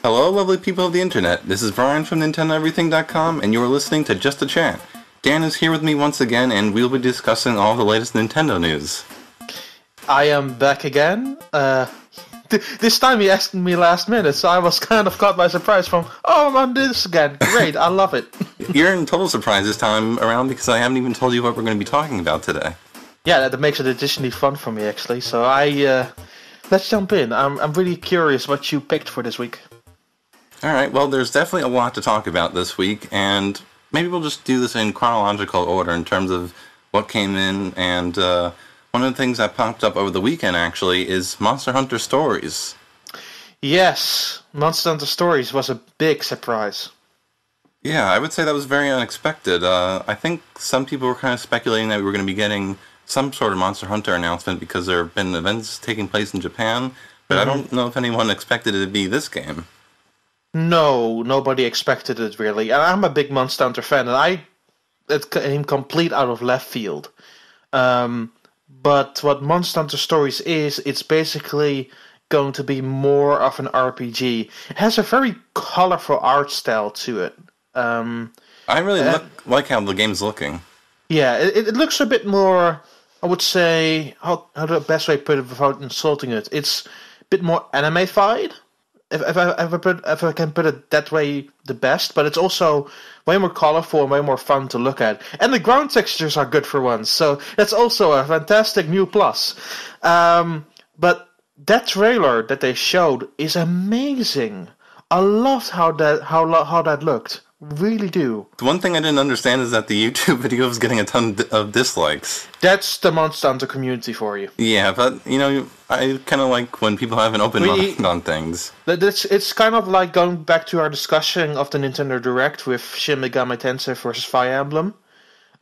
Hello, lovely people of the internet. This is Brian from NintendoEverything.com, and you are listening to Just a Chat. Dan is here with me once again, and we'll be discussing all the latest Nintendo news. I am back again. This time he asked me last minute, so I was kind of caught by surprise from, oh, I'm on this again. Great, I love it. You're in total surprise this time around because I haven't even told you what we're going to be talking about today. Yeah, that makes it additionally fun for me, actually. So let's jump in. I'm really curious what you picked for this week. Alright, well, there's definitely a lot to talk about this week, and maybe we'll just do this in chronological order in terms of what came in, and one of the things that popped up over the weekend, actually, is Monster Hunter Stories. Yes, Monster Hunter Stories was a big surprise. Yeah, I would say that was very unexpected. I think some people were kind of speculating that we were going to be getting some sort of Monster Hunter announcement because there have been events taking place in Japan, but I don't know if anyone expected it to be this game. No, nobody expected it, really. And I'm a big Monster Hunter fan, and it came complete out of left field. But what Monster Hunter Stories is, it's basically going to be more of an RPG. It has a very colorful art style to it. I really like how the game's looking. Yeah, it looks a bit more, I would say, how the best way to put it without insulting it, it's a bit more anime-fied. If I can put it that way, the best, but it's also way more colorful and way more fun to look at. And the ground textures are good for once, so that's also a fantastic new plus. But that trailer that they showed is amazing. I loved how that looked. Really do. The one thing I didn't understand is that the YouTube video was getting a ton of dislikes. That's the Monster Hunter community for you. Yeah, but, I kind of like when people have an open mind on things. It's kind of like going back to our discussion of the Nintendo Direct with Shin Megami Tensei versus Fire Emblem.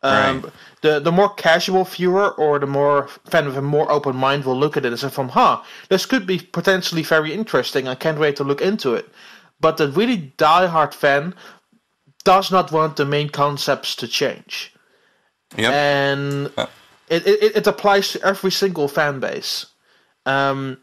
Right. The more casual viewer or the more fan with a more open mind will look at it and say from, this could be potentially very interesting, I can't wait to look into it. But the really diehard fan does not want the main concepts to change. Yep. And it applies to every single fan base. And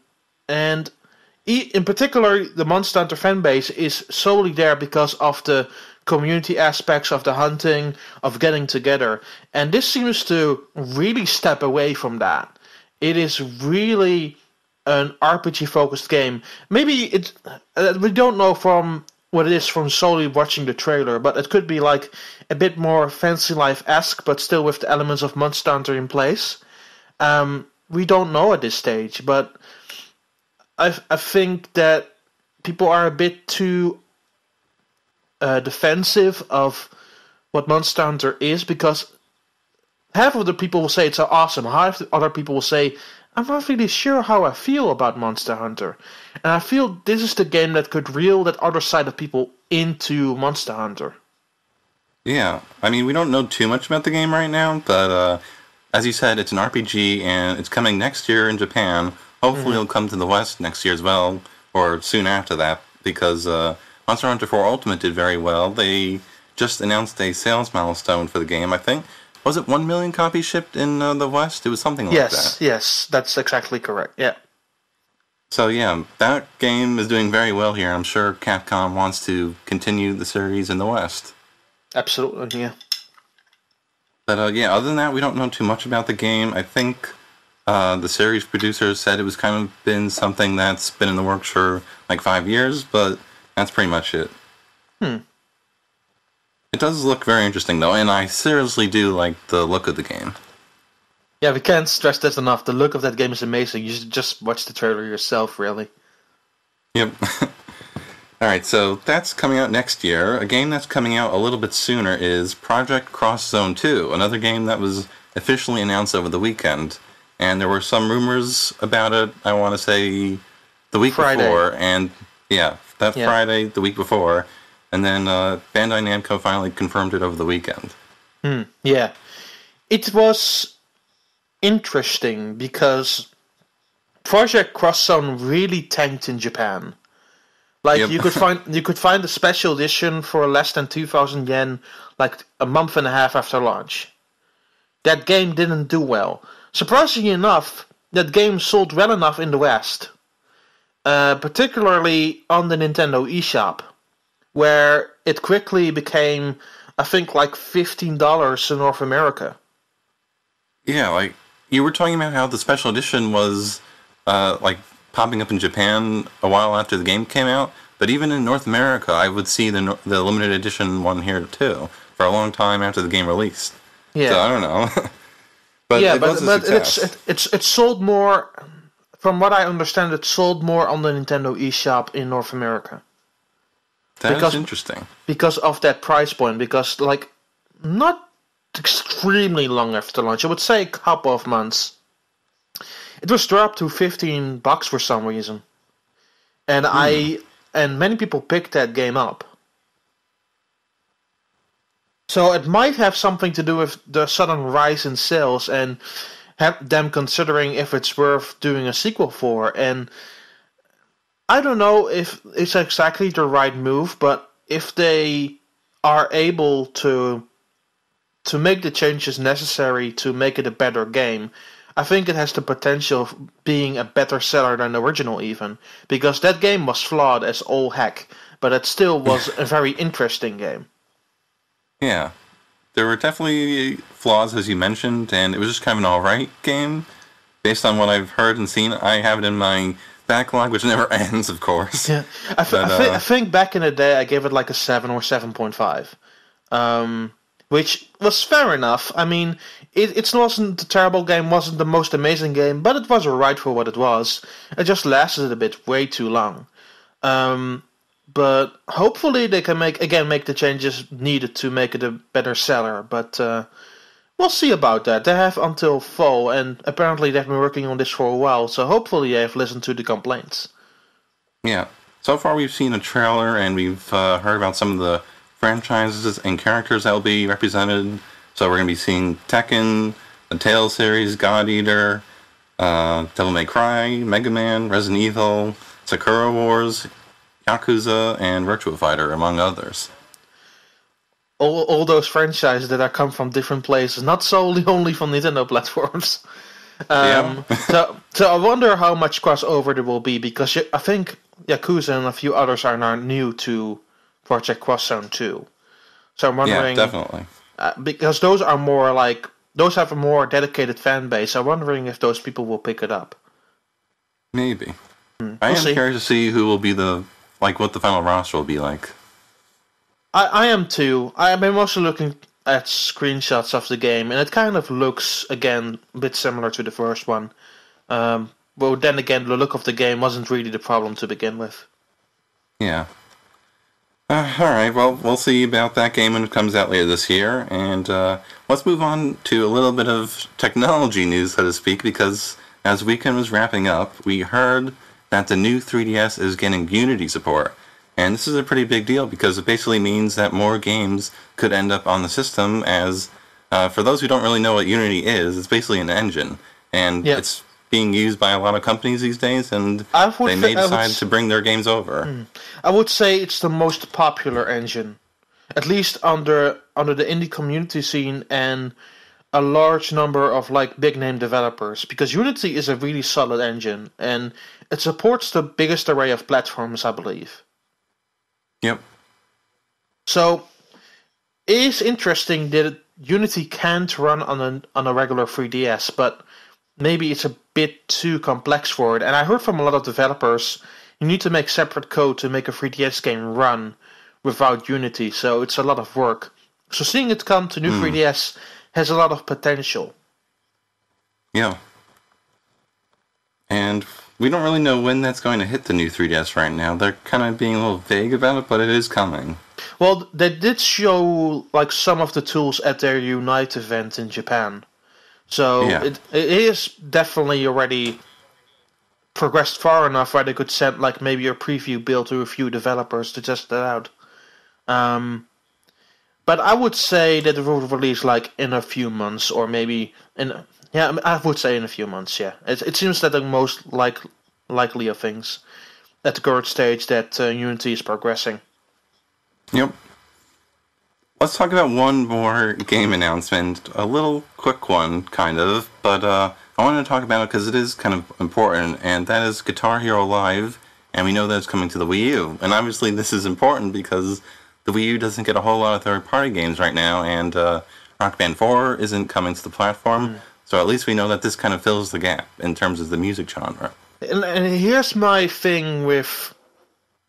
in particular, the Monster Hunter fan base is solely there because of the community aspects of the hunting, of getting together. And this seems to really step away from that. It is really an RPG-focused game. Maybe we don't know from what it is from solely watching the trailer, but it could be like a bit more Fantasy Life-esque, but still with the elements of Monster Hunter in place. We don't know at this stage, but I think that people are a bit too defensive of what Monster Hunter is, because half of the people will say it's so awesome, half the other people will say, I'm not really sure how I feel about Monster Hunter. And I feel this is the game that could reel that other side of people into Monster Hunter. Yeah, I mean, we don't know too much about the game right now, but as you said, it's an RPG, and it's coming next year in Japan. Hopefully it'll come to the West next year as well, or soon after that, because Monster Hunter 4 Ultimate did very well. They just announced a sales milestone for the game, I think. Was it 1 million copies shipped in the West? It was something like that. Yes, that's exactly correct, yeah. So yeah, that game is doing very well here. I'm sure Capcom wants to continue the series in the West. Absolutely, yeah. But yeah, other than that, we don't know too much about the game. I think the series producers said it was kind of been something that's been in the works for like 5 years, but that's pretty much it. It does look very interesting, though, and I seriously do like the look of the game. Yeah, we can't stress this enough. The look of that game is amazing. You should just watch the trailer yourself, really. Yep. Alright, so that's coming out next year. A game that's coming out a little bit sooner is Project Cross Zone 2, another game that was officially announced over the weekend. And there were some rumors about it, I want to say, the week before. And yeah, Friday, the week before. And then Bandai Namco finally confirmed it over the weekend. Yeah. It was interesting because Project Cross Zone really tanked in Japan. Like you could find a special edition for less than 2,000 yen like a month and a half after launch. That game didn't do well. Surprisingly enough, that game sold well enough in the West. particularly on the Nintendo eShop, where it quickly became, I think, like $15 in North America. Yeah, like, you were talking about how the special edition was, like, popping up in Japan a while after the game came out, but even in North America, I would see the limited edition one here, too, for a long time after the game released. Yeah. So, I don't know. But yeah, it was a success. it sold more. From what I understand, it sold more on the Nintendo eShop in North America. That's interesting. Because of that price point. Because, like, not extremely long after launch, I would say a couple of months, it was dropped to $15 for some reason. And many people picked that game up. So it might have something to do with the sudden rise in sales and have them considering if it's worth doing a sequel for. And I don't know if it's exactly the right move, but if they are able to make the changes necessary to make it a better game, I think it has the potential of being a better seller than the original even. Because that game was flawed as all heck, but it still was a very interesting game. Yeah. There were definitely flaws, as you mentioned, and it was just kind of an alright game. Based on what I've heard and seen, I have it in my backlog, which never ends, of course. Yeah, I think back in the day I gave it like a 7 or 7.5. Which was fair enough. I mean, it wasn't a terrible game, wasn't the most amazing game, but it was alright for what it was. It just lasted a bit way too long. But hopefully they can make the changes needed to make it a better seller. But we'll see about that. They have until fall, and apparently they've been working on this for a while, so hopefully they have listened to the complaints. Yeah. So far we've seen a trailer, and we've heard about some of the franchises and characters that will be represented. So we're going to be seeing Tekken, the Tales series, God Eater, Devil May Cry, Mega Man, Resident Evil, Sakura Wars, Yakuza, and Virtua Fighter, among others. All those franchises that are come from different places, not solely only from Nintendo platforms. Yeah. so I wonder how much crossover there will be, because I think Yakuza and a few others are now new to Project Cross Zone 2. So I'm wondering... Yeah, definitely. Because those are more like... Those have a more dedicated fan base. I'm wondering if those people will pick it up. Maybe. I am curious to see who will be what the final roster will be like. I am too. I've been mostly looking at screenshots of the game, and it kind of looks, again, a bit similar to the first one. Well, then again, the look of the game wasn't really the problem to begin with. Yeah. Alright, well, we'll see about that game when it comes out later this year, and let's move on to a little bit of technology news, so to speak, because as the weekend was wrapping up, we heard that the new 3DS is getting Unity support. And this is a pretty big deal because it basically means that more games could end up on the system as, for those who don't really know what Unity is, it's basically an engine. And it's being used by a lot of companies these days, and they may decide to bring their games over. I would say it's the most popular engine. At least under the indie community scene and a large number of big name developers. Because Unity is a really solid engine, and it supports the biggest array of platforms, I believe. Yep. So, it is interesting that Unity can't run on a regular 3DS, but maybe it's a bit too complex for it. And I heard from a lot of developers, you need to make separate code to make a 3DS game run without Unity, so it's a lot of work. So seeing it come to new 3DS has a lot of potential. Yeah. And we don't really know when that's going to hit the new 3DS right now. They're kind of being a little vague about it, but it is coming. Well, they did show some of the tools at their Unite event in Japan. So it is definitely already progressed far enough where they could send maybe a preview build to a few developers to test it out. But I would say that it will release in a few months, or maybe I would say in a few months. Yeah, it seems that the most likely of things at the current stage that Unity is progressing. Yep. Let's talk about one more game announcement, a little quick one, kind of, but I wanted to talk about it because it is kind of important, and that is Guitar Hero Live and we know that it's coming to the Wii U. And obviously this is important because the Wii U doesn't get a whole lot of third-party games right now, and Rock Band 4 isn't coming to the platform, so at least we know that this kind of fills the gap in terms of the music genre. And here's my thing with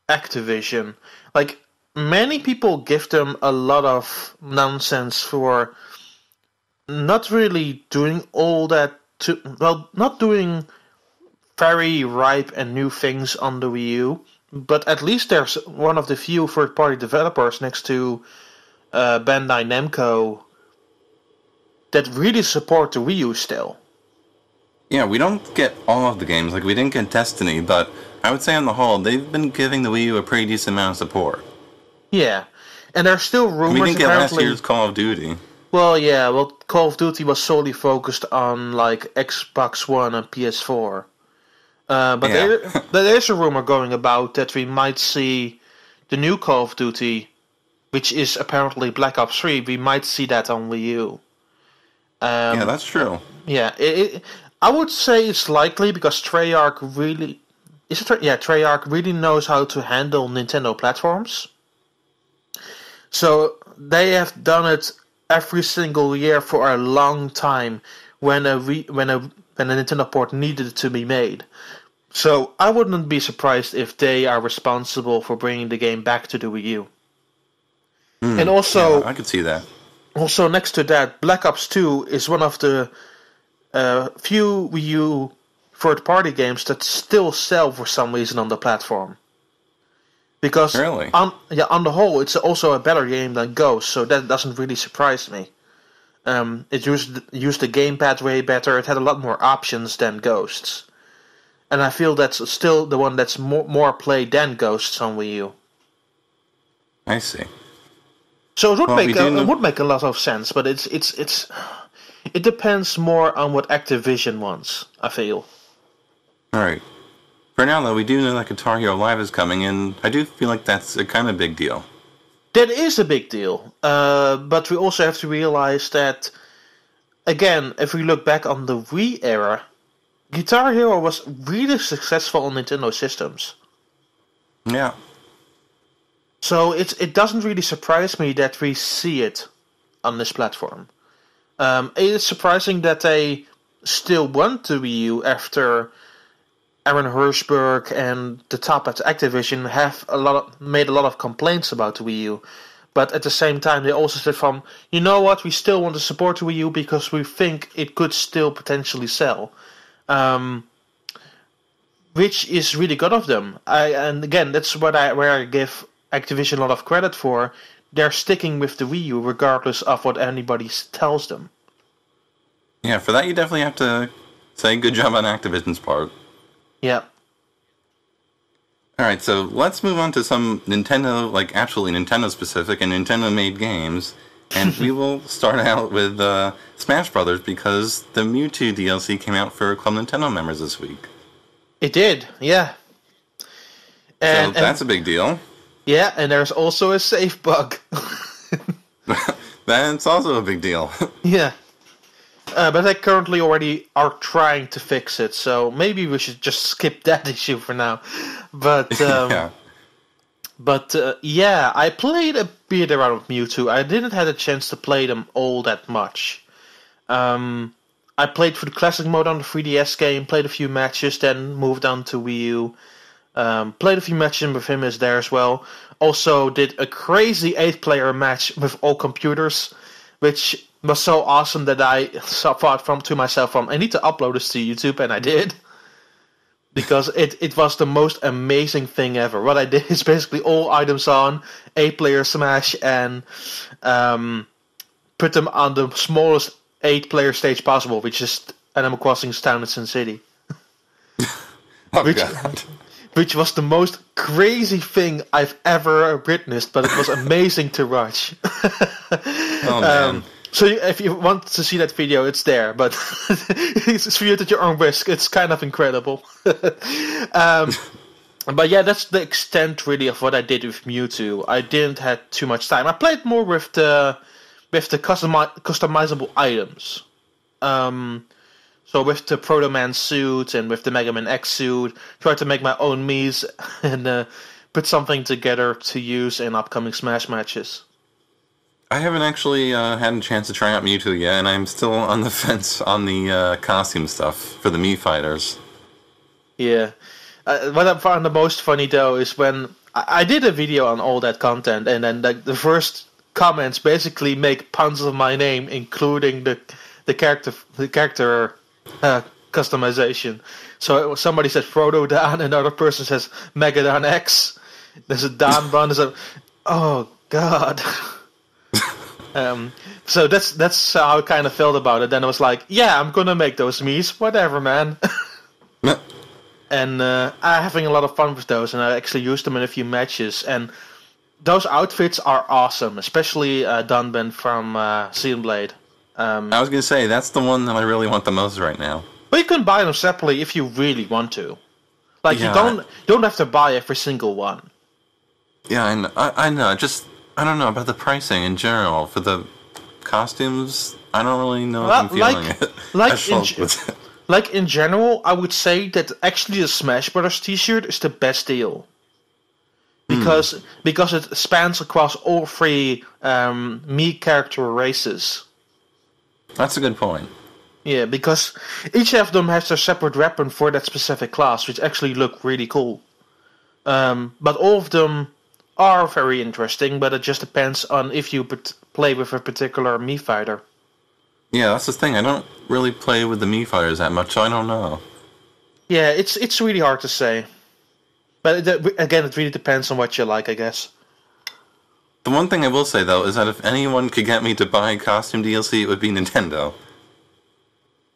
Activision. Like, many people give them a lot of nonsense for not really doing all that not doing very ripe and new things on the Wii U, but at least there's one of the few third-party developers next to Bandai Namco that really support the Wii U still. Yeah, we don't get all of the games, like we didn't get Destiny, but I would say on the whole, they've been giving the Wii U a pretty decent amount of support. Yeah, and there's still rumors. We didn't get last year's Call of Duty. Well, yeah, Call of Duty was solely focused on like Xbox One and PS4. But there is a rumor going about that we might see the new Call of Duty, which is apparently Black Ops 3. We might see that on Wii U. Yeah, that's true. Yeah, I would say it's likely because Treyarch really knows how to handle Nintendo platforms. So they have done it every single year for a long time when a Nintendo port needed to be made. So I wouldn't be surprised if they are responsible for bringing the game back to the Wii U. And also, I could see that. Also, next to that, Black Ops 2 is one of the few Wii U third-party games that still sell for some reason on the platform. Because really? on the whole, it's also a better game than Ghost, so that doesn't really surprise me. It used the gamepad way better. It had a lot more options than Ghosts. And I feel that's still the one that's more played than Ghosts on Wii U. I see. So it would make a lot of sense, but it depends more on what Activision wants, I feel. Alright. For now, though, we do know that Guitar Hero Live is coming, and I do feel like that's a kind of big deal. That is a big deal, but we also have to realize that, again, if we look back on the Wii era, Guitar Hero was really successful on Nintendo systems. Yeah. So it doesn't really surprise me that we see it on this platform. It is surprising that they still want the Wii U after Aaron Hirschberg and the top at Activision have made a lot of complaints about the Wii U. But at the same time, they also said you know what, we still want to support the Wii U because we think it could still potentially sell. Which is really good of them. And again, that's where I give Activision a lot of credit for. They're sticking with the Wii U regardless of what anybody tells them. Yeah, for that you definitely have to say good job on Activision's part. Yeah. Alright, so let's move on to some Nintendo, like actually Nintendo-specific and Nintendo-made games. And we will start out with Smash Brothers because the Mewtwo DLC came out for Club Nintendo members this week. It did, yeah. So that's a big deal. Yeah, and there's also a save bug. That's also a big deal. Yeah. But they currently already are trying to fix it, so maybe we should just skip that issue for now. But yeah. But I played a bit around with Mewtwo. I didn't have a chance to play them all that much. I played through the classic mode on the 3DS game, played a few matches, then moved on to Wii U. Played a few matches with him as there as well. Also did a crazy 8-player match with all computers, which was so awesome that I thought to myself, I need to upload this to YouTube, and I did. Because it was the most amazing thing ever. What I did is basically all items on, 8-player Smash, and put them on the smallest 8-player stage possible, which is Animal Crossing Town and Sin City. God. Which was the most crazy thing I've ever witnessed, but it was amazing to watch. Oh, man. So if you want to see that video, it's there, but it's viewed at your own risk. It's kind of incredible. But yeah, that's the extent really of what I did with Mewtwo. I didn't have too much time. I played more with the customizable items. So with the Proto Man suit and with the Mega Man X suit, try to make my own Miis and put something together to use in upcoming Smash matches. I haven't actually had a chance to try out Mewtwo yet, and I'm still on the fence on the costume stuff for the Mii fighters. Yeah. What I found the most funny, though, is when I did a video on all that content, and then the first comments basically make puns of my name, including the character customization. So somebody said Frodo Daan, another person says Mega Daan X. There's a Daan bun. Oh God. So that's how I kind of felt about it. Then I was like, yeah, I'm gonna make those Miis, whatever, man. And I'm having a lot of fun with those, and I actually used them in a few matches. And those outfits are awesome, especially Dunban from Xenoblade. I was gonna say that's the one that I really want the most right now. But you can buy them separately if you really want to. Like you don't have to buy every single one. Yeah, I know. I don't know about the pricing in general for the costumes. I don't really know if I'm feeling it. Like in general, I would say that actually the Smash Brothers T-shirt is the best deal. Because it spans across all three Mii character races. That's a good point. Yeah, because each of them has their separate weapon for that specific class, which actually look really cool. But all of them are very interesting, but it just depends on if you play with a particular Mii fighter. Yeah, that's the thing. I don't really play with the Mii fighters that much, so I don't know. Yeah, it's really hard to say. But again, it really depends on what you like, I guess. The one thing I will say, though, is that if anyone could get me to buy costume DLC, it would be Nintendo.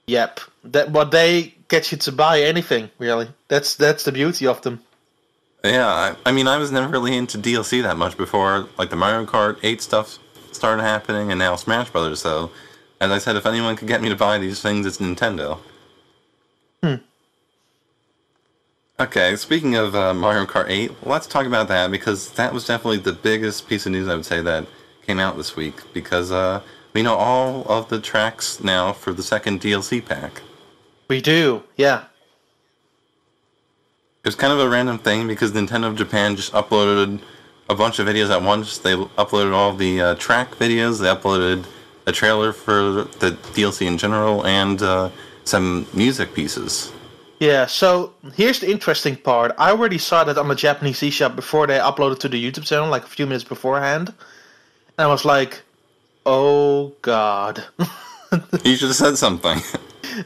Yep. They get you to buy anything, really. That's the beauty of them. Yeah, I mean, I was never really into DLC that much before, like the Mario Kart 8 stuff started happening, and now Smash Brothers, so... As I said, if anyone could get me to buy these things, it's Nintendo. Okay, speaking of Mario Kart 8, let's talk about that, because that was definitely the biggest piece of news, I would say, that came out this week, because we know all of the tracks now for the second DLC pack. We do, yeah. It was kind of a random thing, because Nintendo of Japan just uploaded a bunch of videos at once. They uploaded all the track videos, they uploaded a trailer for the DLC in general, and some music pieces. Yeah, so here's the interesting part. I already saw that on the Japanese eShop before they uploaded to the YouTube channel, like a few minutes beforehand. And I was like, oh God. You should have said something.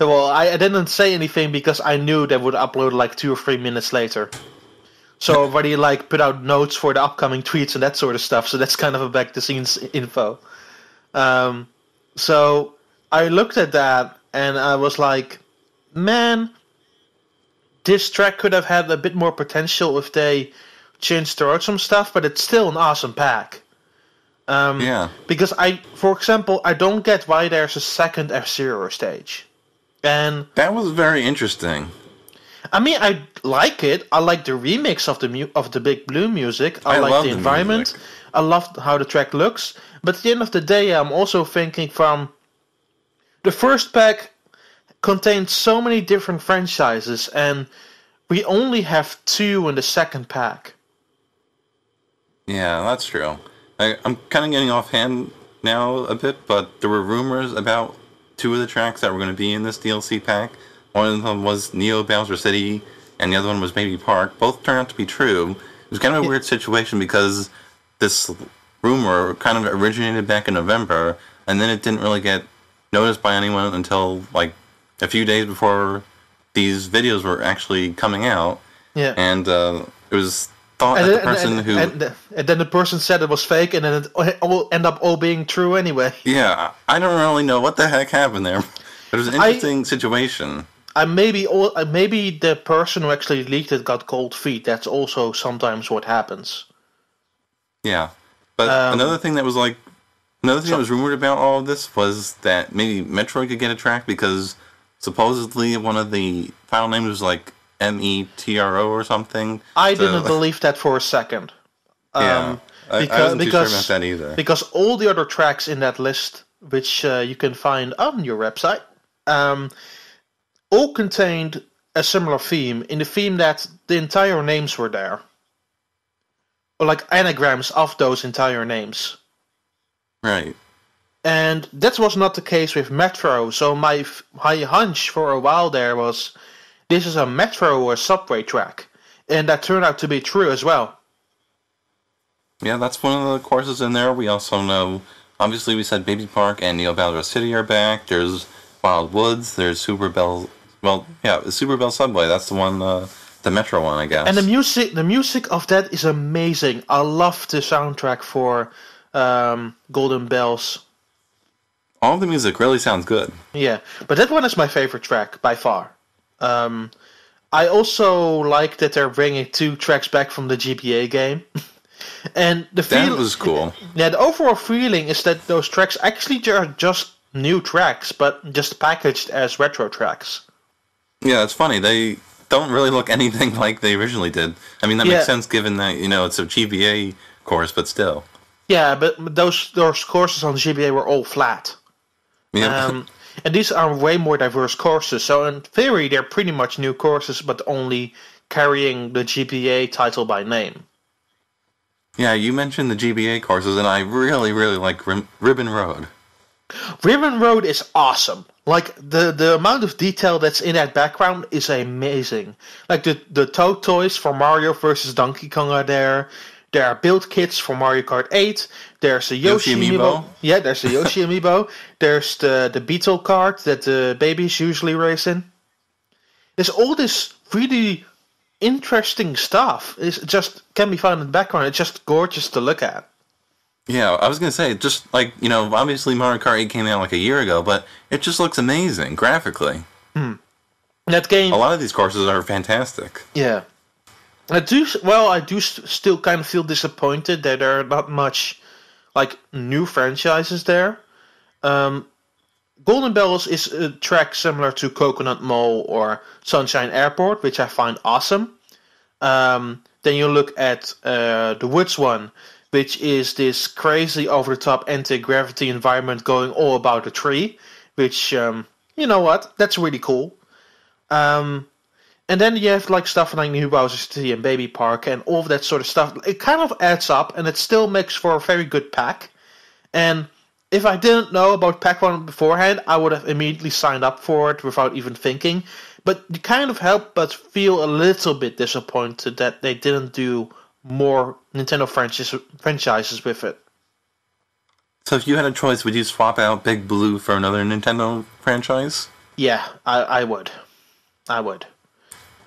Well, I didn't say anything because I knew they would upload like 2 or 3 minutes later. So I already like put out notes for the upcoming tweets and that sort of stuff, so that's kind of a back-the-scenes info. So I looked at that and I was like, man, this track could have had a bit more potential if they changed out some stuff, but it's still an awesome pack. Yeah. Because for example, I don't get why there's a second F-Zero stage. And that was very interesting. I mean, I like it. I like the remix of the Big Blue music. I like the environment. Music. I love how the track looks. But at the end of the day, I'm also thinking from the first pack contained so many different franchises, and we only have 2 in the second pack. Yeah, that's true. I'm kind of getting offhand now a bit, but there were rumors about 2 of the tracks that were going to be in this DLC pack. One of them was Neo Bowser City, and the other one was Baby Park. Both turned out to be true. It was kind of a weird situation because this rumor kind of originated back in November, and then it didn't really get noticed by anyone until like a few days before these videos were actually coming out. Yeah. And it was thought that the person who... And then the person said it was fake, and then it will end up all being true anyway. Yeah, I don't really know what the heck happened there. But it was an interesting situation. Maybe the person who actually leaked it got cold feet. That's also sometimes what happens. Yeah. But another thing that was rumored about all of this was that maybe Metroid could get a track because supposedly one of the file names was like METRO or something. I didn't believe that for a second. Yeah, I wasn't too sure about that either. Because all the other tracks in that list, which you can find on your website, all contained a similar theme, in the theme that the entire names were there. Or like anagrams of those entire names. Right. And that was not the case with Metro, so my hunch for a while there was, this is a Metro or subway track. And that turned out to be true as well. Yeah, that's one of the courses in there. We also know, obviously we said Baby Park and Neo Bowser City are back. There's Wild Woods, there's Super Bell, Super Bell Subway, that's the one, the Metro one, I guess. And the music of that is amazing. I love the soundtrack for Golden Bells. All the music really sounds good. Yeah, but that one is my favorite track, by far. I also like that they're bringing 2 tracks back from the GBA game. And that was cool. Yeah, the overall feeling is that those tracks actually are just new tracks, but just packaged as retro tracks. Yeah, it's funny. They don't really look anything like they originally did. I mean, that makes sense given that, it's a GBA course, but still. Yeah, but those courses on the GBA were all flat. Yeah. And these are way more diverse courses, so in theory they're pretty much new courses, but only carrying the GBA title by name. Yeah, you mentioned the GBA courses, and I really, really like Ribbon Road. Ribbon Road is awesome. Like, the amount of detail that's in that background is amazing. Like, the Toad toys for Mario vs. Donkey Kong are there. There are build kits for Mario Kart 8. There's a Yoshi amiibo. Yeah, there's a Yoshi amiibo. There's the Beetle kart that the babies usually race in. There's all this really interesting stuff. It just can be found in the background. It's just gorgeous to look at. Yeah, I was going to say, just like, obviously Mario Kart 8 came out like a year ago, but it just looks amazing graphically. That game... A lot of these courses are fantastic. Yeah. I do still kind of feel disappointed that there are not much, like, new franchises there. Golden Bells is a track similar to Coconut Mall or Sunshine Airport, which I find awesome. Then you look at the Woods one, which is this crazy over-the-top anti-gravity environment going all about a tree, which, you know what, that's really cool. And then you have like stuff like New Bowser City and Baby Park and all of that sort of stuff. It kind of adds up, and it still makes for a very good pack. And if I didn't know about Pack 1 beforehand, I would have immediately signed up for it without even thinking. But you kind of help but feel a little bit disappointed that they didn't do more Nintendo franchises with it. So if you had a choice, would you swap out Big Blue for another Nintendo franchise? Yeah, I would. I would.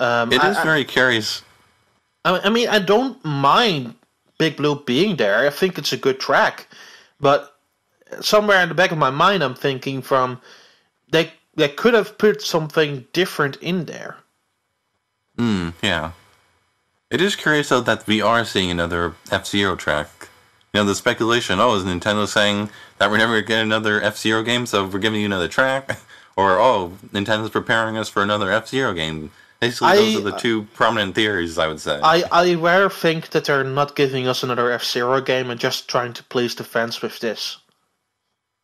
It is very curious. I mean, I don't mind Big Blue being there. I think it's a good track. But somewhere in the back of my mind, I'm thinking they could have put something different in there. Yeah. It is curious, though, that we are seeing another F-Zero track. The speculation, is Nintendo saying that we're never going to get another F-Zero game, so we're giving you another track? Or, Nintendo's preparing us for another F-Zero game. Basically, those are the two prominent theories, I would say. I rather think that they're not giving us another F-Zero game and just trying to please the fans with this.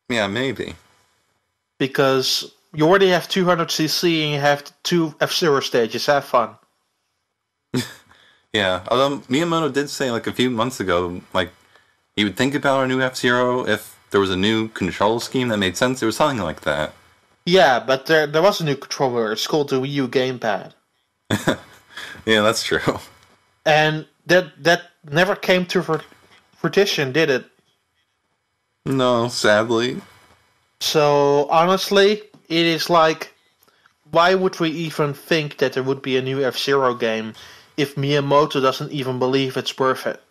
Yeah, maybe. Because you already have 200cc and you have 2 F-Zero stages. Have fun. Yeah, although Miyamoto did say like a few months ago, like, he would think about a new F-Zero if there was a new control scheme that made sense. It was something like that. Yeah, but there was a new controller. It's called the Wii U Gamepad. Yeah, that's true. And that never came to fruition, did it? No, sadly. So, honestly, it is like, why would we even think that there would be a new F-Zero game if Miyamoto doesn't even believe it's worth it?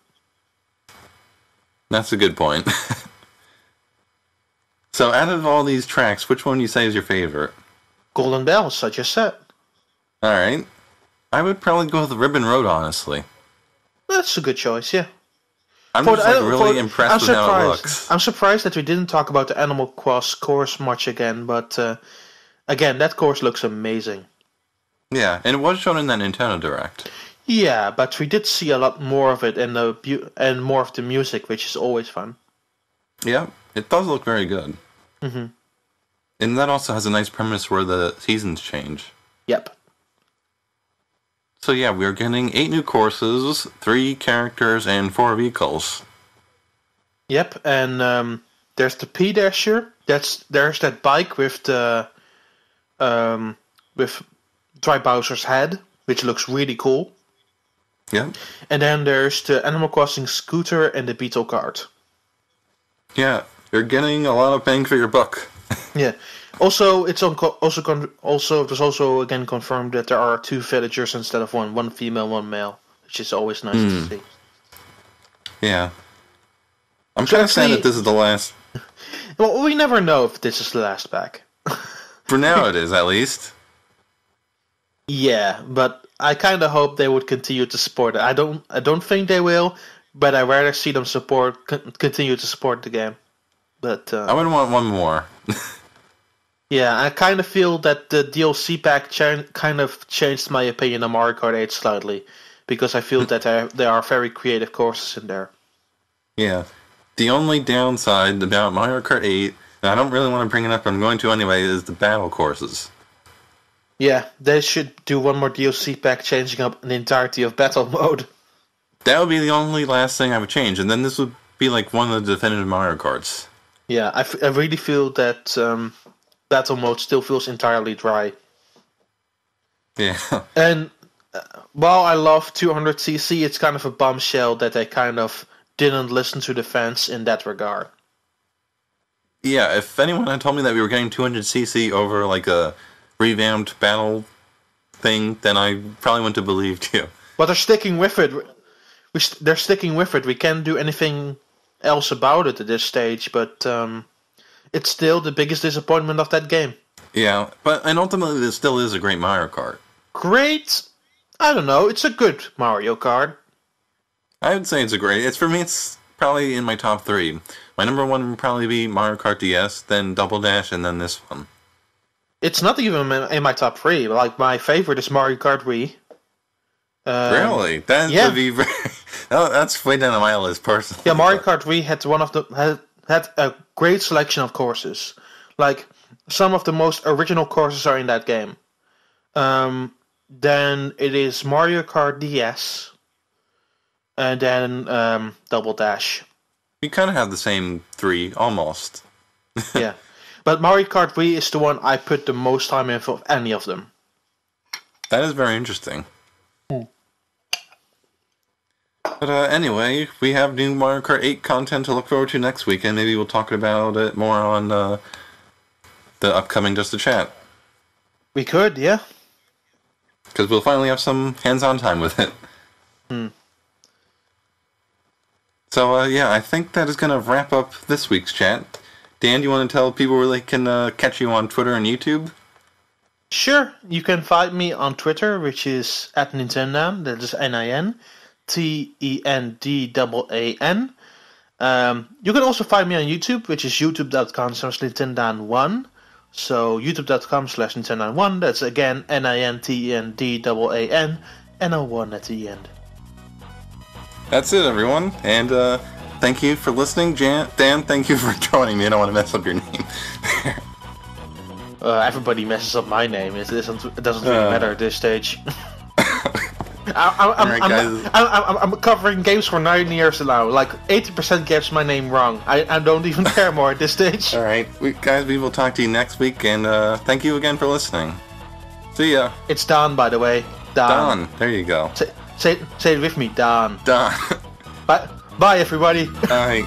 That's a good point. So, out of all these tracks, which one do you say is your favorite? Golden Bells, I just said. Alright. I would probably go with Ribbon Road, honestly. That's a good choice, yeah. I'm really impressed with how it looks. I'm surprised that we didn't talk about the Animal Cross course much again, but again, that course looks amazing. Yeah, and it was shown in that Nintendo Direct. Yeah, but we did see a lot more of it and more of the music, which is always fun. Yeah, it does look very good. Mm-hmm. And that also has a nice premise where the seasons change. Yep. So yeah, we're getting 8 new courses, 3 characters, and 4 vehicles. Yep, and there's the P-Dasher. There's that bike with the with Dry Bowser's head, which looks really cool. Yep. And then there's the Animal Crossing scooter and the Beetle cart. Yeah, you're getting a lot of bang for your buck. Yeah. Also, it was also again confirmed that there are 2 villagers instead of one female, one male, which is always nice to see. Yeah. I'm kind of sad that this is the last. Well, we never know if this is the last pack. For now, it is at least. Yeah, but I kind of hope they would continue to support it. I don't think they will, but I rather see them continue to support the game. But I would want one more. Yeah, I kind of feel that the DLC pack kind of changed my opinion on Mario Kart 8 slightly, because I feel that there are very creative courses in there. Yeah. The only downside about Mario Kart 8, and I don't really want to bring it up, but I'm going to anyway, is the battle courses. Yeah, they should do one more DLC pack changing up the entirety of battle mode. That would be the only last thing I would change, and then this would be like one of the definitive Mario Karts. Yeah, I really feel that battle mode still feels entirely dry. Yeah. And while I love 200cc, it's kind of a bombshell that they kind of didn't listen to the fans in that regard. Yeah, if anyone had told me that we were getting 200cc over like a revamped battle thing, then I probably wouldn't have believed you. But they're sticking with it. They're sticking with it. We can't do anything else about it at this stage, but it's still the biggest disappointment of that game. Yeah, and ultimately this still is a great Mario Kart. Great? I don't know. It's a good Mario Kart. I would say for me, it's probably in my top 3. My number 1 would probably be Mario Kart DS, then Double Dash, and then this one. It's not even in my top 3. Like, my favorite is Mario Kart Wii. Really? That would be very... Oh, that's way down on my list, personally. Yeah, Mario Kart Wii had a great selection of courses. Like, some of the most original courses are in that game. Then it is Mario Kart DS, and then Double Dash. You kind of have the same 3, almost. Yeah. But Mario Kart Wii is the one I put the most time in for any of them. That is very interesting. But anyway, we have new Mario Kart 8 content to look forward to next week, and maybe we'll talk about it more on the upcoming Just a Chat. We could, yeah. Because we'll finally have some hands-on time with it. So, yeah, I think that is going to wrap up this week's chat. Dan, do you want to tell people where they can catch you on Twitter and YouTube? Sure. You can find me on Twitter, which is @Nintendaan. That is NINTENDAAN. You can also find me on YouTube, which is youtube.com/Nintendaan1. So youtube.com/Nintendaan1. That's again NINTENDAAN and a 1 at the end. That's it, everyone. And thank you for listening. Dan, thank you for joining me. I don't want to mess up your name. Everybody messes up my name. It doesn't really matter at this stage. I'm covering games for 9 years now. Like 80% gets my name wrong. I don't even care more at this stage. Alright, guys, we will talk to you next week, and thank you again for listening. See ya. It's Daan, by the way. Daan. There you go. Say it with me, Daan. Daan. Bye, everybody. Alright.